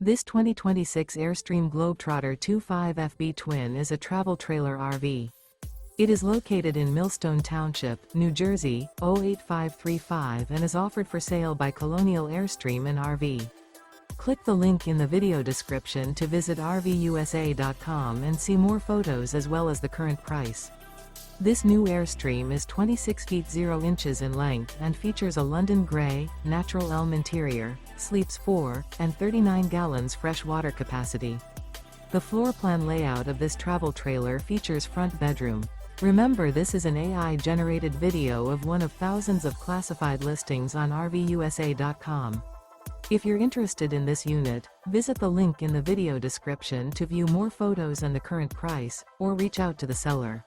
This 2026 Airstream Globetrotter 25FB Twin is a travel trailer RV. It is located in Millstone Township, New Jersey, 08535 and is offered for sale by Colonial Airstream RV. Click the link in the video description to visit RVUSA.com and see more photos as well as the current price. This new Airstream is 26 feet 0 inches in length and features a London grey, natural elm interior, sleeps 4, and 39 gallons fresh water capacity. The floor plan layout of this travel trailer features front bedroom. Remember, this is an AI-generated video of one of thousands of classified listings on RVUSA.com. If you're interested in this unit, visit the link in the video description to view more photos and the current price, or reach out to the seller.